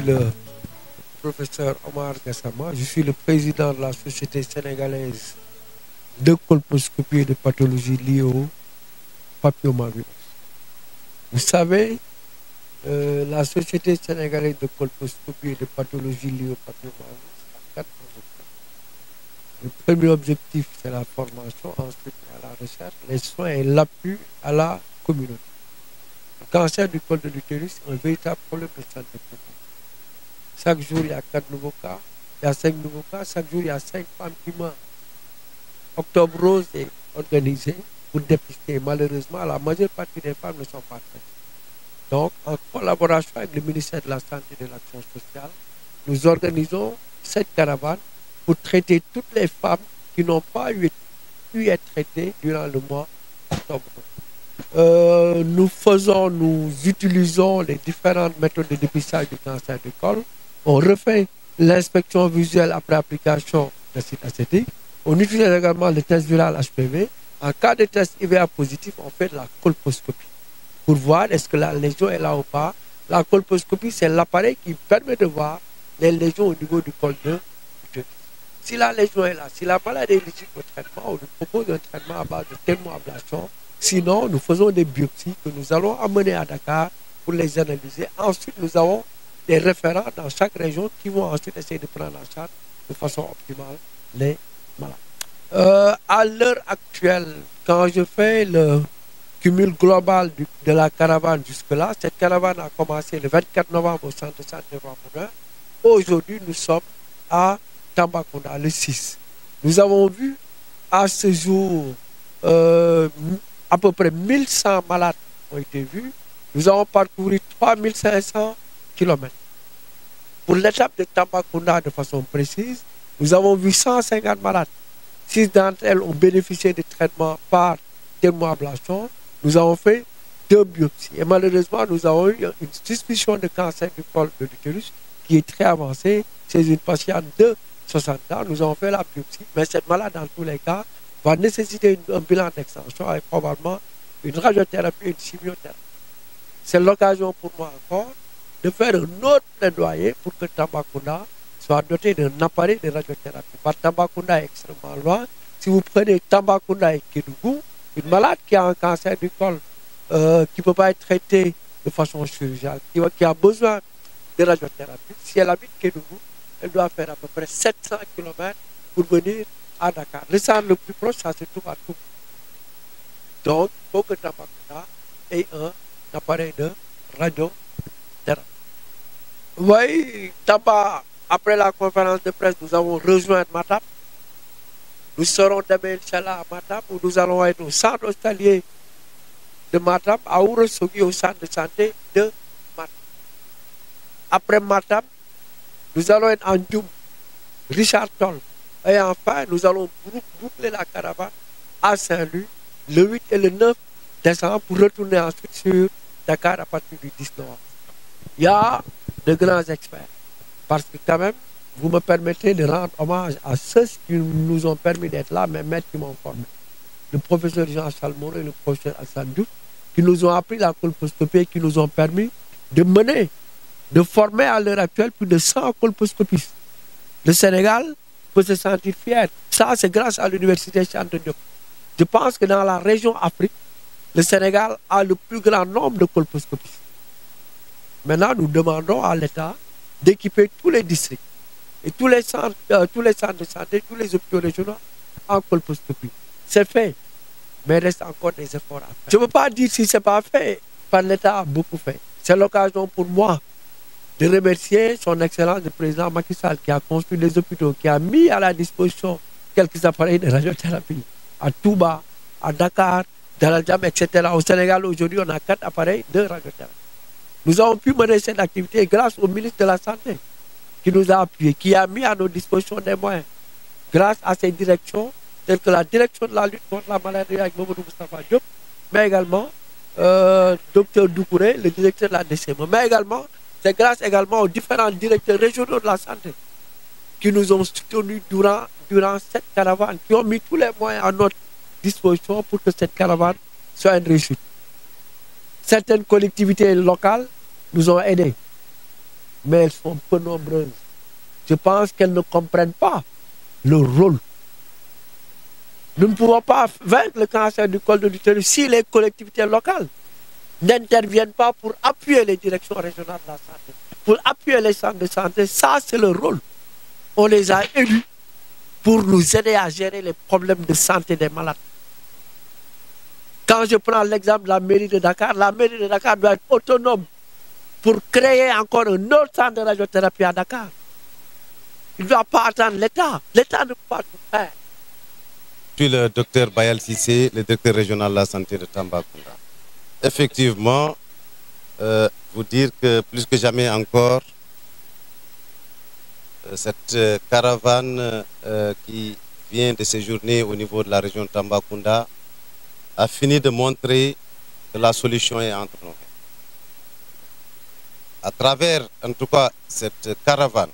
le professeur Omar Gassama. Je suis le président de la Société sénégalaise de colposcopie et de pathologie liées au papillomavirus. Vous savez, la Société sénégalaise de colposcopie et de pathologie liées au papillomavirus a 4 objectifs. Le premier objectif, c'est la formation, ensuite la recherche, les soins et l'appui à la communauté. Le cancer du col de l'utérus est un véritable problème de santé publique. Chaque jour, il y a 4 nouveaux cas, il y a 5 nouveaux cas, chaque jour, il y a 5 femmes qui meurent. Octobre Rose est organisé pour dépister. Malheureusement, la majeure partie des femmes ne sont pas traitées. Donc, en collaboration avec le ministère de la Santé et de l'Action sociale, nous organisons cette caravane pour traiter toutes les femmes qui n'ont pas pu être traitées durant le mois d'octobre. Nous utilisons les différentes méthodes de dépistage du cancer du col. On refait l'inspection visuelle après application d'acide acétique. On utilise également le test viral HPV. En cas de test IVA positif, on fait de la colposcopie pour voir est-ce que la lésion est là ou pas. La colposcopie, c'est l'appareil qui permet de voir les lésions au niveau du col de l'utérus. Si la lésion est là, si la maladie est éligible au traitement, on nous propose un traitement à base de thermoablation. Sinon, nous faisons des biopsies que nous allons amener à Dakar pour les analyser. Ensuite, nous avons des référents dans chaque région qui vont ensuite essayer de prendre en charge de façon optimale les malades. À l'heure actuelle, quand je fais le cumul global de la caravane jusque-là, cette caravane a commencé le 24 novembre au centre de santé Roi-Moulin. Aujourd'hui, nous sommes à Tambacounda, le 6. Nous avons vu à ce jour à peu près 1100 malades ont été vus. Nous avons parcouru 3500 km. Pour l'étape de Tambacounda, de façon précise, nous avons vu 150 malades. 6 d'entre elles ont bénéficié de traitements par thermoablation. Nous avons fait 2 biopsies. Et malheureusement, nous avons eu une suspicion de cancer du col de l'utérus qui est très avancée. C'est une patiente de 60 ans. Nous avons fait la biopsie. Mais cette malade, dans tous les cas, va nécessiter un bilan d'extension et probablement une radiothérapie et une chimiothérapie. C'est l'occasion pour moi encore de faire un autre plaidoyer pour que Tambacounda soit doté d'un appareil de radiothérapie. Par Tambacounda est extrêmement loin. Si vous prenez Tambacounda et Kédougou, une malade qui a un cancer du col qui ne peut pas être traité de façon chirurgicale, qui a besoin de radiothérapie, si elle habite Kédougou, elle doit faire à peu près 700 km pour venir à Dakar. Le centre le plus proche, ça se trouve à Toubou. Donc, il faut que Tambacounda ait un appareil de radiothérapie. Vous voyez, après la conférence de presse, nous avons rejoint Matam. Nous serons demain, Inch'Allah, à Matam, où nous allons être au centre hospitalier de Matam, à Ourossogui, au centre de santé de Matam. Après Matam, nous allons être en Djoum, Richard Toll. Et enfin, nous allons boucler la caravane à Saint-Louis le 8 et le 9 décembre pour retourner ensuite sur Dakar à partir du 10 novembre. Il y a de grands experts. Parce que quand même, vous me permettez de rendre hommage à ceux qui nous ont permis d'être là, mes maîtres qui m'ont formé. Le professeur Jean-Charles Moreau et le professeur Hassan Diouf, qui nous ont appris la colposcopie et qui nous ont permis de former à l'heure actuelle plus de 100 colposcopistes. Le Sénégal peut se sentir fier. Ça, c'est grâce à l'université Cheikh Anta Diop. Je pense que dans la région Afrique, le Sénégal a le plus grand nombre de colposcopistes. Maintenant, nous demandons à l'État d'équiper tous les districts et tous les centres de santé, tous les hôpitaux régionaux en colposcopie. C'est fait, mais il reste encore des efforts à faire. Je ne veux pas dire si ce n'est pas fait, par l'État a beaucoup fait. C'est l'occasion pour moi de remercier son Excellence le président Macky Sall qui a construit les hôpitaux, qui a mis à la disposition quelques appareils de radiothérapie à Touba, à Dakar, dans la Djam, etc. Au Sénégal, aujourd'hui, on a 4 appareils de radiothérapie. Nous avons pu mener cette activité grâce au ministre de la Santé qui nous a appuyés, qui a mis à nos dispositions des moyens. Grâce à ces directions, telles que la direction de la lutte contre la maladie avec Mamadou Moustapha Diop, mais également Dr Doucouré, le directeur de la DCM. Mais également, c'est grâce également aux différents directeurs régionaux de la santé qui nous ont soutenus durant cette caravane, qui ont mis tous les moyens à notre disposition pour que cette caravane soit une réussite. Certaines collectivités locales nous ont aidés. mais elles sont peu nombreuses. Je pense qu'elles ne comprennent pas le rôle. Nous ne pouvons pas vaincre le cancer du col de l'utérus si les collectivités locales n'interviennent pas pour appuyer les directions régionales de la santé, pour appuyer les centres de santé. Ça, c'est le rôle. On les a élus pour nous aider à gérer les problèmes de santé des malades. Quand je prends l'exemple de la mairie de Dakar doit être autonome pour créer encore un autre centre de radiothérapie à Dakar. Il ne doit pas attendre l'État. L'État ne peut pas tout faire. Je suis le docteur Bayal Sissé, le directeur régional de la santé de Tambacounda. Effectivement, vous dire que plus que jamais encore, cette caravane qui vient de séjourner au niveau de la région de Tambacounda a fini de montrer que la solution est entre nous. À travers, en tout cas, cette caravane,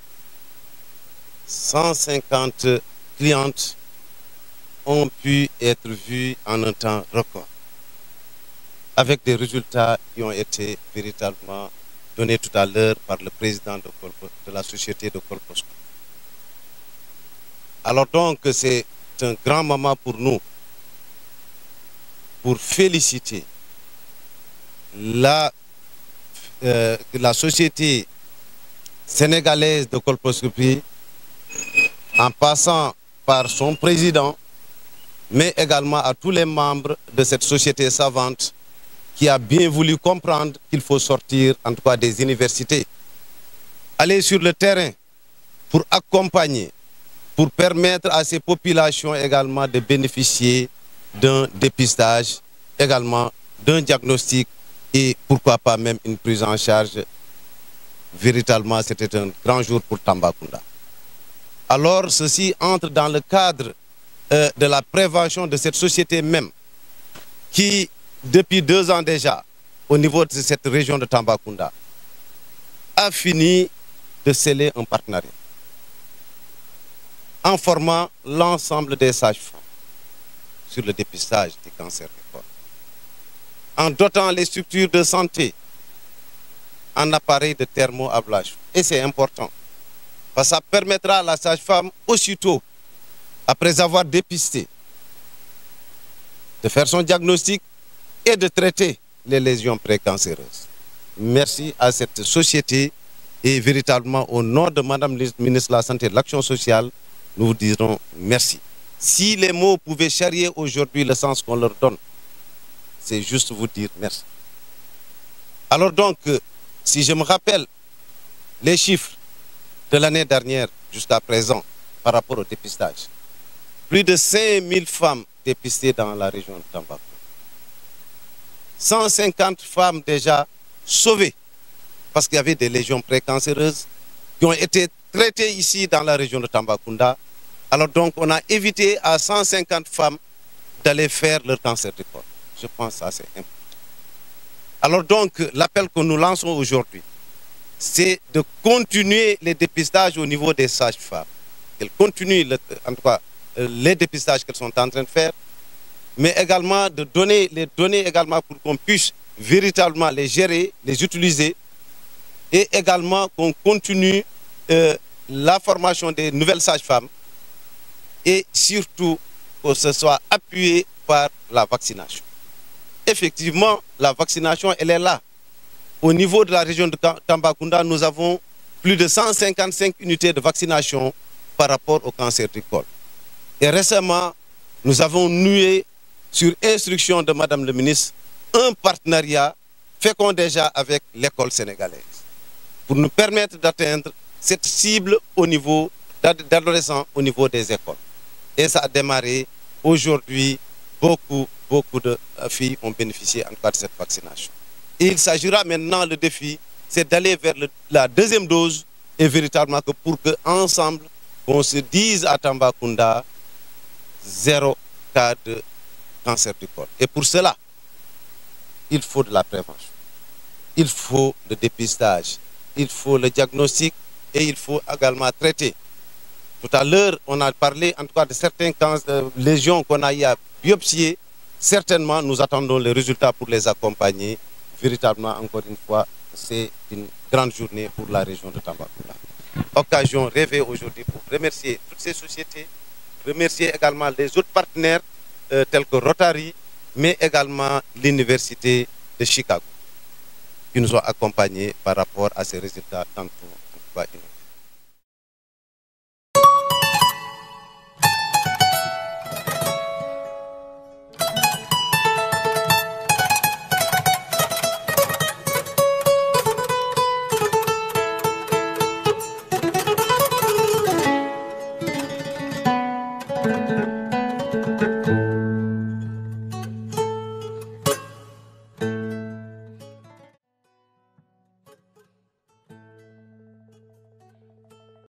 150 clientes ont pu être vues en un temps record, avec des résultats qui ont été véritablement donnés tout à l'heure par le président de la société de Colposco. Alors donc, c'est un grand moment pour nous, pour féliciter la société sénégalaise de colposcopie, en passant par son président, mais également à tous les membres de cette société savante qui a bien voulu comprendre qu'il faut sortir, en tout cas des universités, aller sur le terrain pour accompagner, pour permettre à ces populations également de bénéficier d'un dépistage, également d'un diagnostic et pourquoi pas même une prise en charge. Véritablement, c'était un grand jour pour Tambacounda. Alors, ceci entre dans le cadre de la prévention de cette société même qui, depuis 2 ans déjà, au niveau de cette région de Tambacounda, a fini de sceller un partenariat en formant l'ensemble des sages-femmes sur le dépistage du cancer du col, en dotant les structures de santé en appareil de thermoablation. Et c'est important, parce que ça permettra à la sage-femme aussitôt, après avoir dépisté, de faire son diagnostic et de traiter les lésions précancéreuses. Merci à cette société et véritablement au nom de Madame la ministre de la Santé et de l'Action sociale, nous vous dirons merci. Si les mots pouvaient charrier aujourd'hui le sens qu'on leur donne, c'est juste vous dire merci. Alors donc, si je me rappelle les chiffres de l'année dernière jusqu'à présent par rapport au dépistage, plus de 5000 femmes dépistées dans la région de Tambacounda. 150 femmes déjà sauvées parce qu'il y avait des lésions précancéreuses qui ont été traitées ici dans la région de Tambacounda. Alors donc, on a évité à 150 femmes d'aller faire leur cancer du col. Je pense que ça, c'est important. Alors donc, l'appel que nous lançons aujourd'hui, c'est de continuer les dépistages au niveau des sages-femmes. Qu'elles continuent, en tout cas, les dépistages qu'elles sont en train de faire, mais également de donner les données également pour qu'on puisse véritablement les gérer, les utiliser, et également qu'on continue la formation des nouvelles sages-femmes, et surtout que ce soit appuyé par la vaccination. Effectivement, la vaccination, elle est là. Au niveau de la région de Tambacounda, nous avons plus de 155 unités de vaccination par rapport au cancer du col. Et récemment, nous avons noué, sur instruction de Madame le ministre, un partenariat fécond déjà avec l'école sénégalaise pour nous permettre d'atteindre cette cible au niveau d'adolescents au niveau des écoles. Et ça a démarré aujourd'hui. Beaucoup de filles ont bénéficié en cas de cette vaccination. Et il s'agira maintenant, le défi, c'est d'aller vers la deuxième dose et véritablement que pour qu'ensemble, on se dise à Tambacounda, 0 cas de cancer du col. Et pour cela, il faut de la prévention. Il faut le dépistage. Il faut le diagnostic et il faut également traiter. Tout à l'heure, on a parlé en tout cas de certains lésions qu'on a eu à biopsier. Certainement, nous attendons les résultats pour les accompagner véritablement, encore une fois, c'est une grande journée pour la région de Tambacounda. Occasion rêvée aujourd'hui pour remercier toutes ces sociétés, remercier également les autres partenaires tels que Rotary, mais également l'Université de Chicago, qui nous ont accompagnés par rapport à ces résultats tantôt